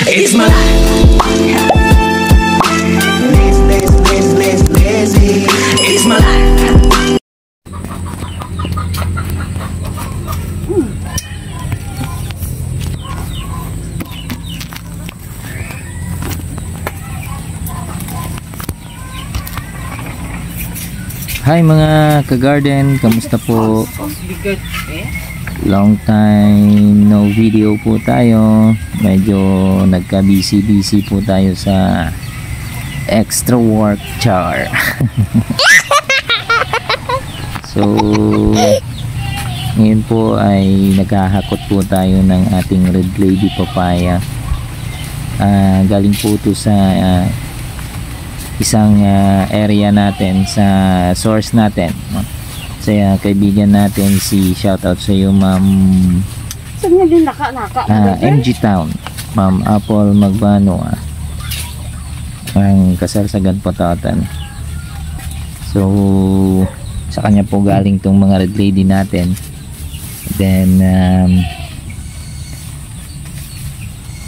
It's my life. Lazy. It's my life. Hi mga ka-garden, kamusta po? Long time no video po tayo. Medyo nagka-busy po tayo sa extra work char. So ngayon po ay naghahakot po tayo ng ating red lady papaya. Galing po ito sa isang area natin, sa source natin, no? Sa kaibigan natin, si shoutout sa iyo ma'am MG Town, ma'am Apple Magbano, ang Kasarsagan Patatan. So sa kanya po galing tong mga red lady natin. Then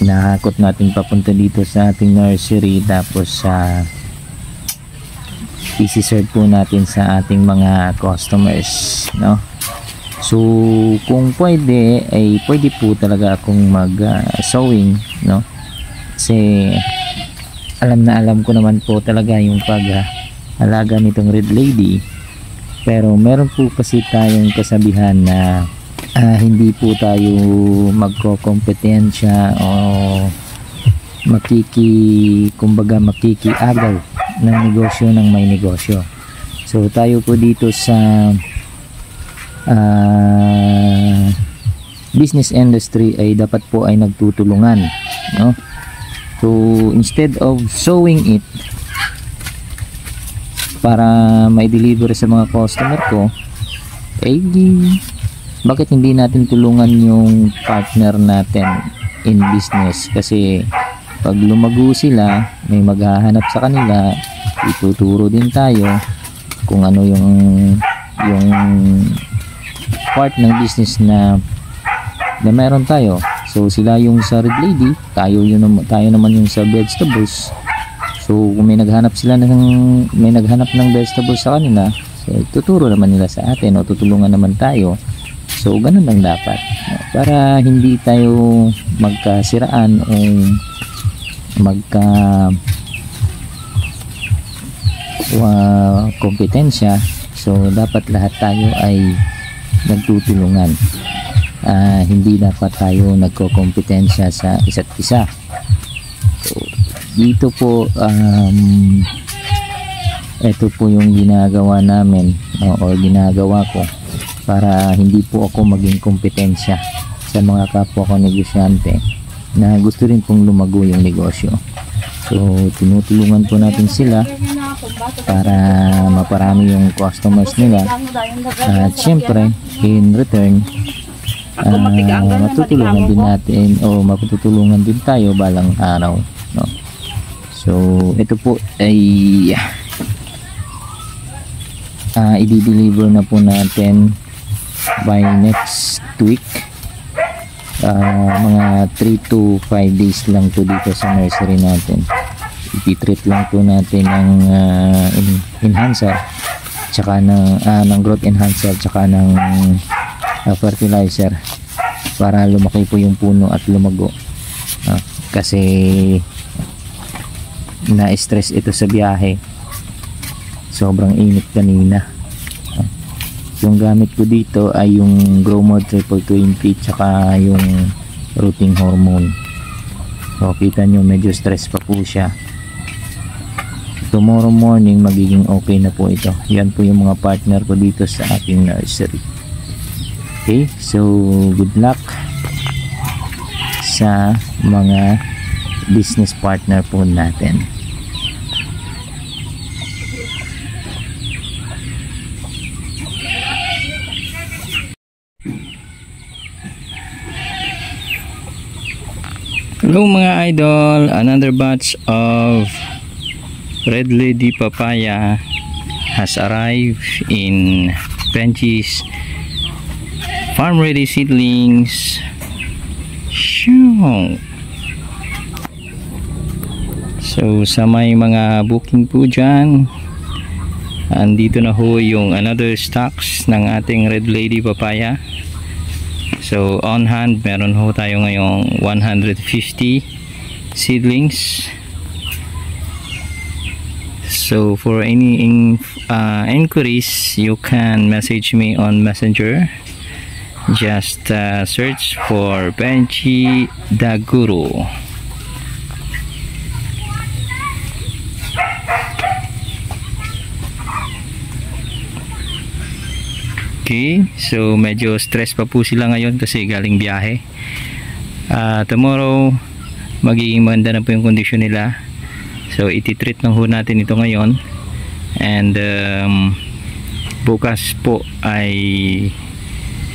nahakot natin papunta dito sa ating nursery, tapos isi-serve po natin sa ating mga customers, no? So kung pwede ay pwede po talaga akong mag sowing, no? Kasi alam ko naman po talaga yung pag-alaga nitong red lady, pero meron po kasi tayong kasabihan na hindi po tayo magko-kompetensya o makikiagaw ng negosyo ng may negosyo. So tayo po dito sa business industry ay dapat po ay nagtutulungan, no? So instead of sowing it para may deliver sa mga customer ko, bakit hindi natin tulungan yung partner natin in business? Kasi pag lumago sila, may maghahanap sa kanila, ituturo din tayo kung ano yung part ng business na meron tayo. So sila yung sa red lady, tayo naman yung sa vegetables. So kung may naghanap ng vegetables sa kanila, so tuturo naman nila sa atin o tutulungan naman tayo. So ganun lang dapat, para hindi tayo magkasiraan o kompetensya. So dapat lahat tayo ay nagtutulungan. Hindi dapat tayo nagko-kompetensya sa isa't isa. So dito po ito po yung ginagawa namin, o ginagawa ko, para hindi po ako maging kompetensya sa mga kapwa ko negosyante na gusto rin pong lumago yung negosyo. So tinutulungan po natin sila para maparami yung customers nila, at syempre in return matutulungan din natin o matutulungan din tayo balang araw, no? So ito po ay i-deliver na po natin by next week. Mga 3 to 5 days lang to dito sa nursery natin. I-treat lang po natin ng enhancer tsaka ng growth enhancer tsaka ng fertilizer para lumaki po yung puno at lumago. Kasi na-stress ito sa biyahe, sobrang init kanina. Yung gamit ko dito ay yung Grow Mode Triple 20 tsaka yung rooting hormone. So kita nyo medyo stress pa po siya. Tomorrow morning magiging okay na po ito. Yan po yung mga partner ko dito sa ating nursery. Okay, so good luck sa mga business partner po natin. Hello mga idol, another batch of red lady papaya has arrived in Benji's farm ready seedlings. So sa may mga booking po dyan, andito na ho yung another stocks ng ating Red Lady Papaya. So on hand meron ho tayo ngayong 150 seedlings. So for any inquiries, you can message me on Messenger. Just search for Benji the Guru. Okay, so medyo stress pa po sila ngayon kasi galing biyahe. Tomorrow magiging maganda na po yung kondisyon nila. So iti-treat lang ho natin ito ngayon. And bukas po ay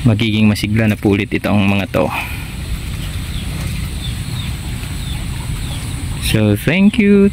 magiging masigla na po ulit itong mga to. So thank you.